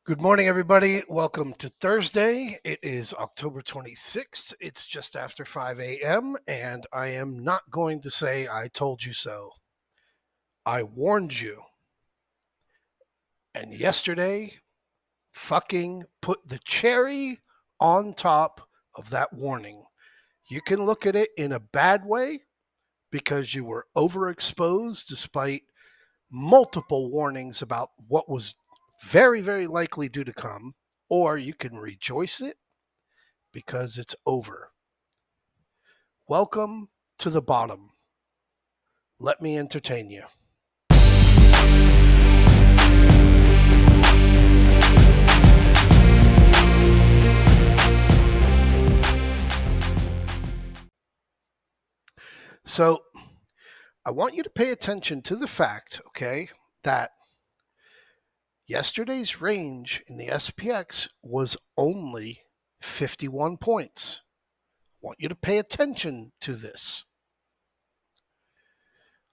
Good morning, everybody. Welcome to Thursday. It is October 26th. It's just after 5 a.m., and I am not going to say I told you so. I warned you. And yesterday, fucking put the cherry on top of that warning. You can look at it in a bad way because you were overexposed despite multiple warnings about what was very, very likely due to come, or you can rejoice it because it's over. Welcome to the bottom. Let me entertain you. So, I want you to pay attention to the fact, okay, that yesterday's range in the SPX was only 51 points. I want you to pay attention to this.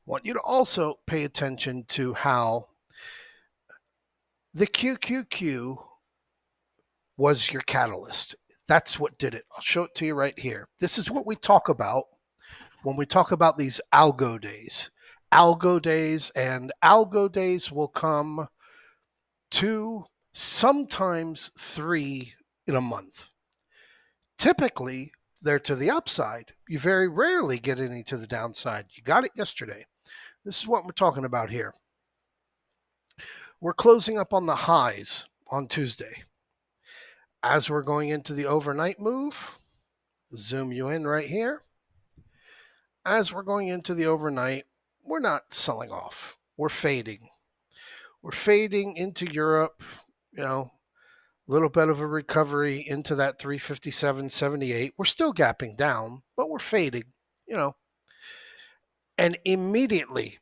I want you to also pay attention to how the QQQ was your catalyst. That's what did it. I'll show it to you right here. This is what we talk about when we talk about these algo days. Algo days will come 2, sometimes 3 in a month. Typically, they're to the upside. You very rarely get any to the downside. You got it yesterday. This is what we're talking about here. We're closing up on the highs on Tuesday. As we're going into the overnight move, zoom you in right here. As we're going into the overnight, we're not selling off. We're fading. We're fading into Europe, a little bit of a recovery into that 357.78. We're still gapping down, but we're fading, And immediately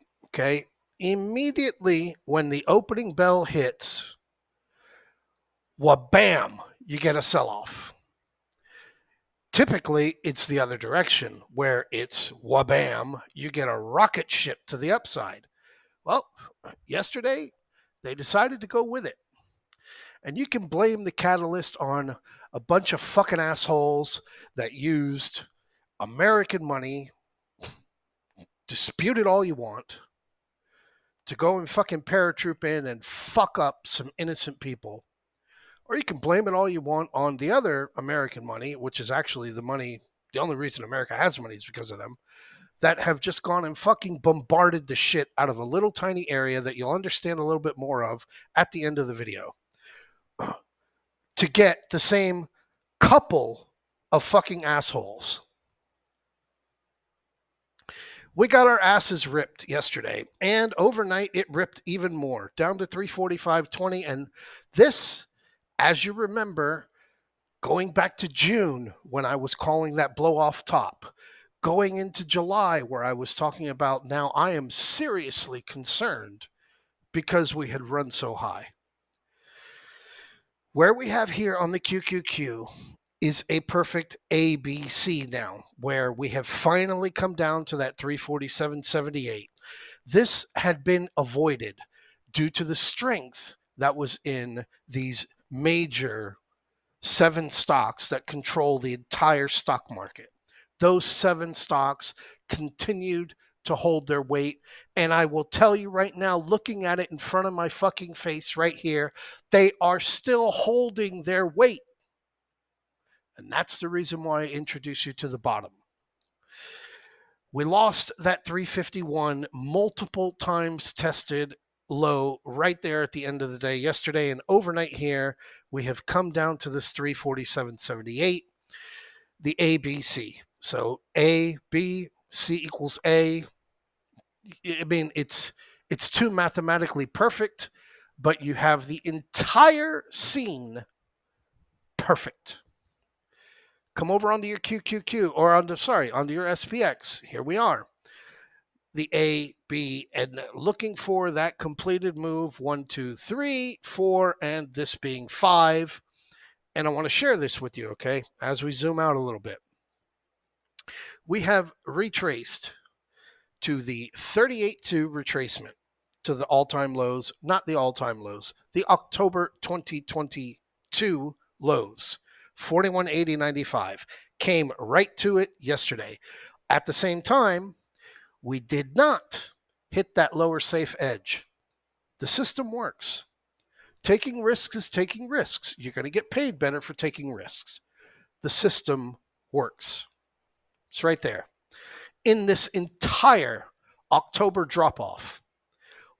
when the opening bell hits, wha-bam, you get a sell-off. Typically, it's the other direction where it's wha-bam, you get a rocket ship to the upside. Well, yesterday, they decided to go with it. And you can blame the catalyst on a bunch of fucking assholes that used American money, dispute it all you want, to go and fucking paratroop in and fuck up some innocent people. Or you can blame it all you want on the other American money, which is actually the only reason America has money is because of them, that have just gone and fucking bombarded the shit out of a little tiny area that you'll understand a little bit more of at the end of the video to get the same couple of fucking assholes. We got our asses ripped yesterday, and overnight it ripped even more, down to 345.20. And this, as you remember, going back to June when I was calling that blow off top, going into July where I was talking about now I am seriously concerned because we had run so high. Where we have here on the QQQ is a perfect ABC now, where we have finally come down to that 347.78. This had been avoided due to the strength that was in these major 7 stocks that control the entire stock market. Those 7 stocks continued to hold their weight. And I will tell you right now, looking at it in front of my fucking face right here, they are still holding their weight. And that's the reason why I introduce you to the bottom. We lost that 351 multiple times tested low right there at the end of the day yesterday, and overnight here we have come down to this 347.78, the ABC. So A, B, C equals A. I mean, it's too mathematically perfect, but you have the entire scene perfect. Come over onto your QQQ or onto your SPX. Here we are. The A, B, and looking for that completed move 1, 2, 3, 4, and this being 5. And I want to share this with you, okay, as we zoom out a little bit. We have retraced to the 38.2 retracement. to the all-time lows, not the all-time lows, the October 2022 lows, 41.80.95. Came right to it yesterday. At the same time, we did not hit that lower safe edge. The system works. Taking risks is taking risks. You're going to get paid better for taking risks. The system works. It's right there. In this entire October drop-off,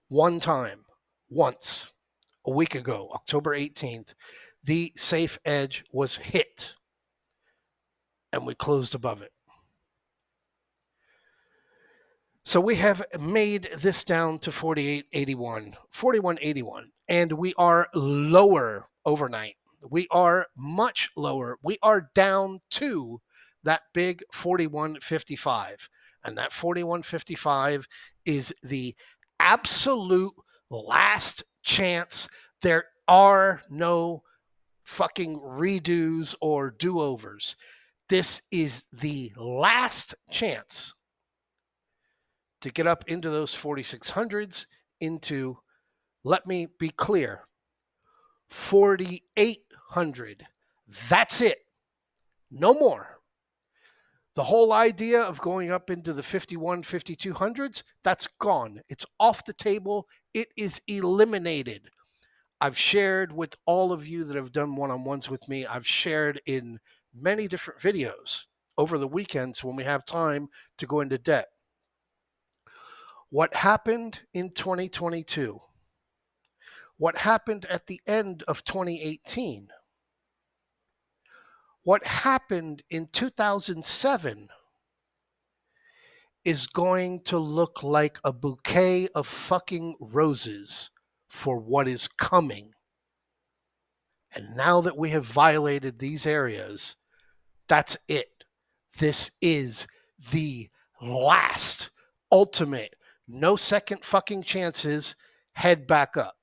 one time, once, a week ago, October 18th, the safe edge was hit, and we closed above it. So we have made this down to 48.81, 41.81, and we are lower overnight. We are much lower. We are down to that big 41.55, and that 41.55 is the absolute last chance. There are no fucking redos or do-overs. This is the last chance to get up into those 4600s, into, let me be clear, 4800. That's it. No more. The whole idea of going up into the 51, 5200s, that's gone. It's off the table. It is eliminated. I've shared with all of you that have done one-on-ones with me. I've shared in many different videos over the weekends when we have time to go into debt. What happened in 2022? What happened at the end of 2018? What happened in 2007 is going to look like a bouquet of fucking roses for what is coming. And now that we have violated these areas, that's it. This is the last, ultimate, no second fucking chances, head back up.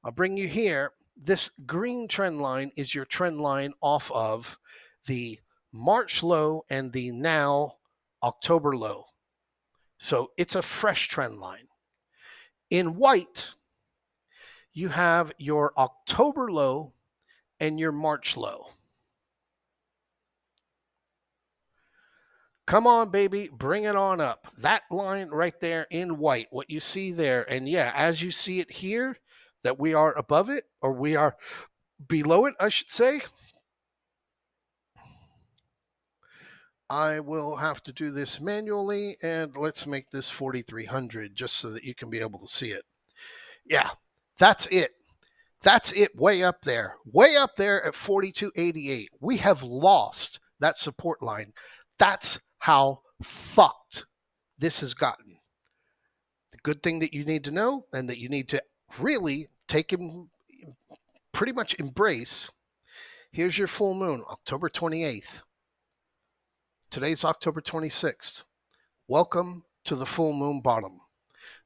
I'll bring you here. This green trend line is your trend line off of the March low and the now October low. So it's a fresh trend line. In white, you have your October low and your March low. Come on, baby, bring it on up. That line right there in white, what you see there. And yeah, as you see it here, that we are above it, or we are below it, I should say. I will have to do this manually, and let's make this 4,300 just so that you can be able to see it. Yeah, that's it. That's it way up there at 42.88. We have lost that support line. That's how fucked this has gotten. The good thing that you need to know, and that you need to really take him, pretty much embrace, here's your full moon, October 28th. Today's October 26th. Welcome to the full moon bottom.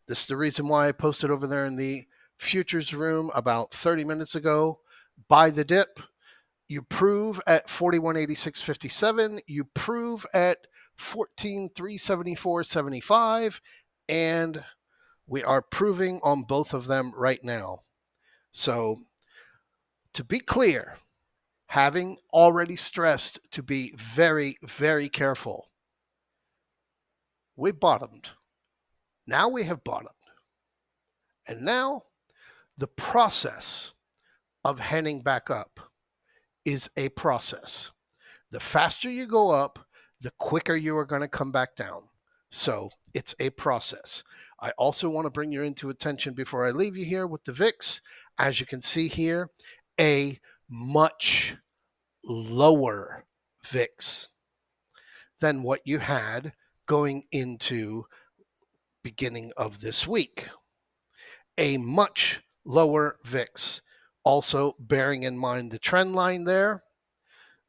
This is the reason why I posted over there in the futures room about 30 minutes ago. Buy the dip. You prove at 41.8657. You prove at 14.374.75. And we are proving on both of them right now. So to be clear, having already stressed to be very, very careful, we bottomed. Now we have bottomed. And now the process of heading back up is a process. The faster you go up, the quicker you are going to come back down. So it's a process. I also want to bring you into attention before I leave you here with the VIX. As you can see here, a much lower VIX than what you had going into beginning of this week. A much lower VIX. Also bearing in mind the trend line there.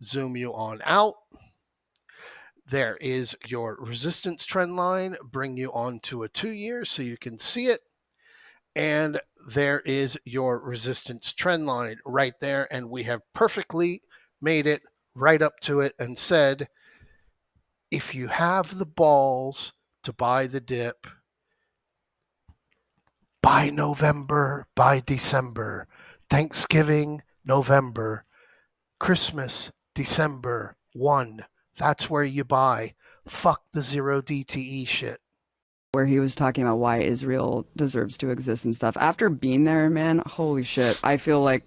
Zoom you on out. There is your resistance trend line. Bring you on to a 2-year so you can see it. And there is your resistance trend line right there. And we have perfectly made it right up to it and said, if you have the balls to buy the dip, By November, by December, Thanksgiving, November, Christmas, December 1. That's where you buy. Fuck the zero DTE shit. Where he was talking about why Israel deserves to exist and stuff. After being there, man, holy shit. I feel like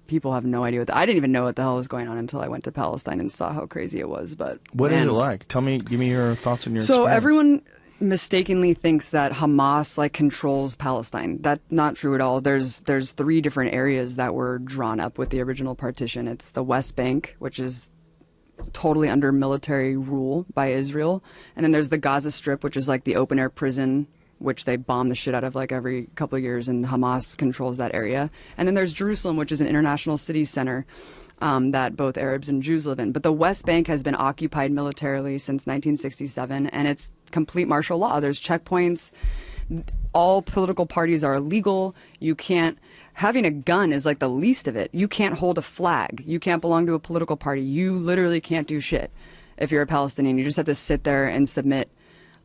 people have no idea I didn't even know what the hell was going on until I went to Palestine and saw how crazy it was. But what is it like? Give me your thoughts and your So experience. Everyone mistakenly thinks that Hamas like controls Palestine. That's not true at all. There's 3 different areas that were drawn up with the original partition. It's the West Bank, which is totally under military rule by Israel, and then there's the Gaza Strip, which is like the open air prison, which they bomb the shit out of like every couple of years, and Hamas controls that area. And then there's Jerusalem, which is an international city center that both Arabs and Jews live in. But the West Bank has been occupied militarily since 1967, and it's complete martial law. There's checkpoints. All political parties are illegal. You can't. Having a gun is like the least of it. You can't hold a flag. You can't belong to a political party. You literally can't do shit if you're a Palestinian. You just have to sit there and submit.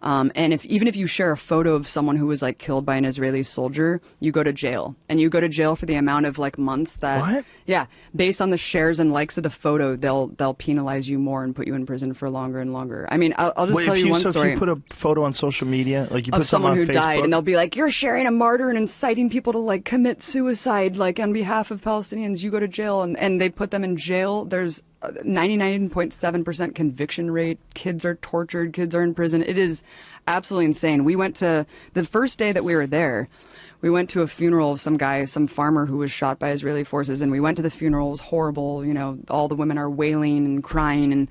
And even if you share a photo of someone who was like killed by an Israeli soldier, you go to jail, and you go to jail for the amount of like months that. What? Yeah, based on the shares and likes of the photo, they'll penalize you more and put you in prison for longer and longer. I mean, I'll just tell you one story. If you put a photo on social media, like you put of someone who on Facebook, died, and they'll be like, "You're sharing a martyr and inciting people to like commit suicide, like on behalf of Palestinians. You go to jail," and they put them in jail. There's 99.7% conviction rate. Kids are tortured. Kids are in prison. It is absolutely insane. We went to the first day that we were there. We went to a funeral of some guy, some farmer who was shot by Israeli forces, and we went to the funeral. It was horrible. You know, all the women are wailing and crying. And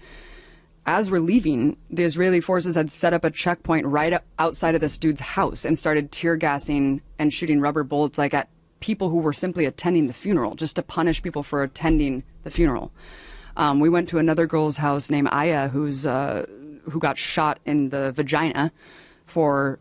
as we're leaving, the Israeli forces had set up a checkpoint right outside of this dude's house and started tear gassing and shooting rubber bullets like at people who were simply attending the funeral, just to punish people for attending the funeral. We went to another girl's house named Aya, who got shot in the vagina for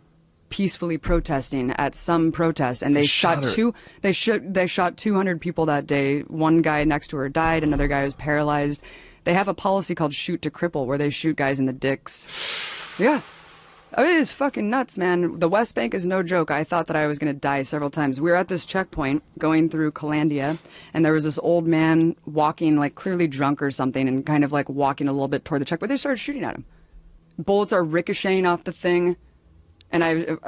peacefully protesting at some protest, and they shot 200 people that day. One guy next to her died. Another guy was paralyzed. They have a policy called shoot to cripple, where they shoot guys in the dicks. Yeah. Oh, it is fucking nuts, man. The West Bank is no joke. I thought that I was going to die several times. We were at this checkpoint going through Calandia, and there was this old man walking, like clearly drunk or something, and kind of like walking a little bit toward the checkpoint. They started shooting at him. Bullets are ricocheting off the thing. And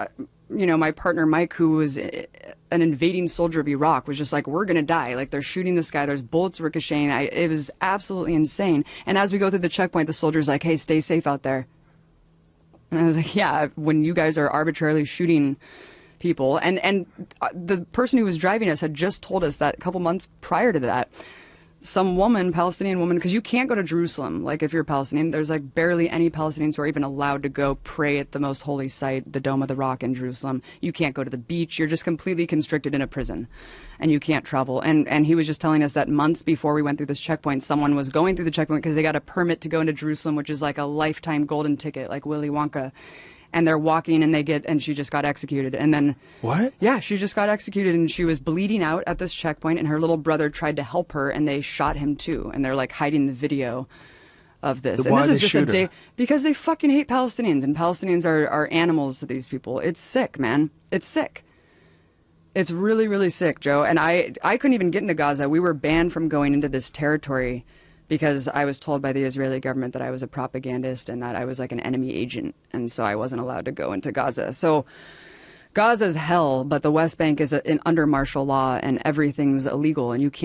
my partner Mike, who was an invading soldier of Iraq, was just like, "We're going to die. Like, they're shooting this guy. There's bullets ricocheting." It was absolutely insane. And as we go through the checkpoint, the soldier's like, "Hey, stay safe out there." And I was like, yeah, when you guys are arbitrarily shooting people. And the person who was driving us had just told us that a couple months prior to that, some woman, Palestinian woman, because you can't go to Jerusalem. Like, if you're Palestinian, there's like barely any Palestinians who are even allowed to go pray at the most holy site, the Dome of the Rock in Jerusalem. You can't go to the beach. You're just completely constricted in a prison, and you can't travel. And he was just telling us that months before we went through this checkpoint, someone was going through the checkpoint because they got a permit to go into Jerusalem, which is like a lifetime golden ticket, like Willy Wonka. And they're walking, and she just got executed. And then what? Yeah, she just got executed, and she was bleeding out at this checkpoint, and her little brother tried to help her, and they shot him too. And they're like hiding the video of this. And this is just a day because they fucking hate Palestinians, and Palestinians are animals to these people. It's sick, man. It's sick. It's really, really sick, Joe. And I couldn't even get into Gaza. We were banned from going into this territory because I was told by the Israeli government that I was a propagandist and that I was like an enemy agent. And so I wasn't allowed to go into Gaza. So Gaza's hell, but the West Bank is under martial law, and everything's illegal, and you can't